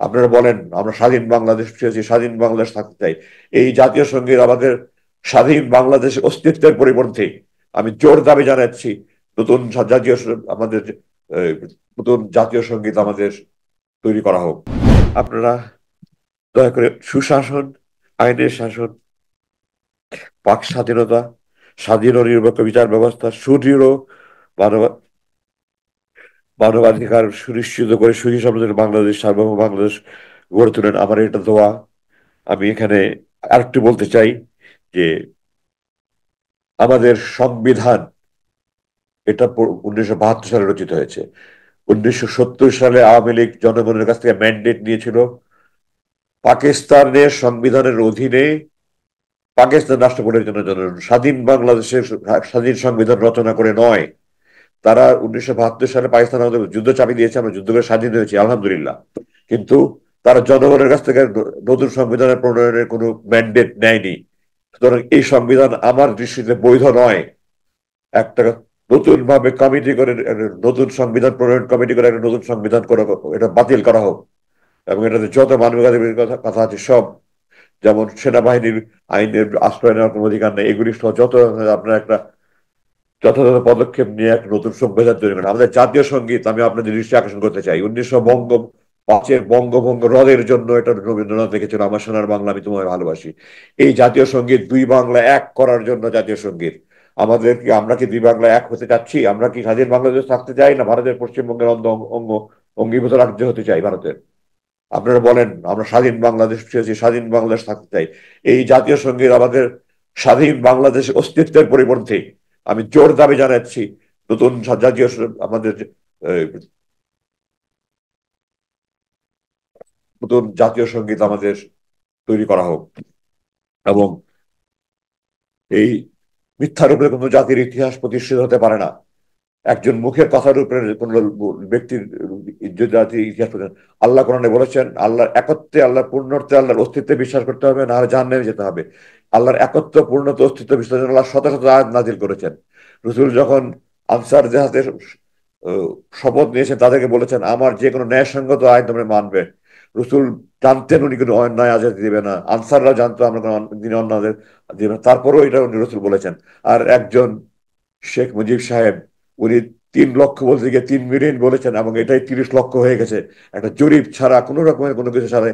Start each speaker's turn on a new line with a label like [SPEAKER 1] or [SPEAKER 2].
[SPEAKER 1] আপনারা বলেন আমরা স্বাধীন বাংলাদেশ চেয়েছি, স্বাধীন বাংলাদেশ থাকতে চাই। এই জাতীয় সঙ্গীত আমাদের স্বাধীন বাংলাদেশ অস্তিত্বের পরিপন্থী। আমি জোর দাবি জানাচ্ছি, নতুন জাতীয় আমাদের নতুন জাতীয় সঙ্গীত আমাদের তৈরি করা হোক। আপনারা দয়া করে সুশাসন, আইনের শাসন, বাক স্বাধীনতা, স্বাধীন ও নিরপেক্ষ বিচার ব্যবস্থা, সুদৃঢ় মানব মানবাধিকার সুনিশ্চিত করে সুখী সমৃদ্ধ বাংলাদেশ, সার্বভৌম বাংলাদেশ গড়ে তোলেন। আমার এটা দোয়া। আমি এখানে আরেকটু বলতে চাই যে আমাদের সংবিধান এটা 1972 সালে রচিত হয়েছে। 1970 সালে আওয়ামী লীগ জনগণের কাছ থেকে ম্যান্ডেট নিয়েছিল পাকিস্তানের সংবিধানের অধীনে পাকিস্তান রাষ্ট্র পরিচালনার জন্য, স্বাধীন বাংলাদেশের স্বাধীন সংবিধান রচনা করে নয়। তারা 1972 সালে পাকিস্তান আমাদের যুদ্ধ চাপিয়ে দিয়েছে, আমরা যুদ্ধ করে স্বাধীন হয়েছি আলহামদুলিল্লাহ। কিন্তু তারা জনগণের কাছ থেকে নতুন সংবিধানের প্রণয়নের কোনো ম্যান্ডেট নেয়নি। সুতরাং এই সংবিধান আমার দৃষ্টিতে বৈধ নয়। একটা নতুন ভাবে কমিটি করে নতুন সংবিধান প্রণয়ন কমিটি করে একটা নতুন সংবিধান করা, এটা বাতিল করা হোক। এবং এটাতে যত মানবাধিকারের কথা কথা আছে সব, যেমন সেনাবাহিনীর আইনের আশ্রয় নেওয়ার কোনো অধিকার নেই, এগুলি সহ যত আপনার একটা যথাযথ পদক্ষেপ নিয়ে এক নতুন সংবিধান তৈরি করেন। আমাদের জাতীয় সঙ্গীত আমি আপনাদের দৃষ্টি আকর্ষণ করতে চাই। 1905-এর বঙ্গভঙ্গ রদের জন্য এটা রবীন্দ্রনাথ লিখেছিল, আমার সোনার বাংলা আমি তোমায় ভালোবাসি। এই জাতীয় সঙ্গীত দুই বাংলা এক করার জন্য জাতীয় সঙ্গীত। আমাদের কি, আমরা কি দুই বাংলা এক হতে চাচ্ছি? আমরা কি স্বাধীন বাংলাদেশ থাকতে চাই, না ভারতের পশ্চিমবঙ্গের অঙ্গ অঙ্গীভূত রাজ্য হতে চাই ভারতের? আপনারা বলেন আমরা স্বাধীন বাংলাদেশ চেয়েছি, স্বাধীন বাংলাদেশ থাকতে চাই। এই জাতীয় সঙ্গীত আমাদের স্বাধীন বাংলাদেশ অস্তিত্বের পরিপন্থী। আমি জোর দাবি জানাচ্ছি, নতুন জাতীয় আমাদের আহ, নতুন জাতীয় সঙ্গীত আমাদের তৈরি করা হোক। এবং এই মিথ্যার উপরে কোনো জাতির ইতিহাস প্রতিষ্ঠিত হতে পারে না। একজন মুখের কথার উপরে কোন ব্যক্তির জাতির ইতিহাস আল্লাহ কোরআনে বলেছেন, আল্লাহর একত্বে, আল্লাহর পূর্ণত্বে, আল্লাহর অস্তিত্বে বিশ্বাস করতে হবে, না হলে জাহান্নামে যেতে হবে। আল্লাহর একত্ব, পূর্ণত্ব, অস্তিত্ব বিশ্বাস আল্লাহ শত শত আয়াত নাজিল করেছেন। রসুল যখন আনসার জাহাজের শপথ নিয়েছেন, তাদেরকে বলেছেন আমার যে কোনো ন্যায়সঙ্গত আইন তোমরা মানবে। রসুল জানতেন উনি কোনো অন্যায় আজাদ দিবে না, আনসাররা জানতো আমরা কোনো দিনে অন্যায় দিবে না, তারপরেও এটা উনি রসুল বলেছেন। আর একজন শেখ মুজিব সাহেব, উনি 3 লক্ষ বলতে গিয়ে 3 মিলিয়ন বলেছেন, এবং এটাই 30 লক্ষ হয়ে গেছে। একটা জরিপ ছাড়া, কোনো রকমের কোনো কিছু ছাড়া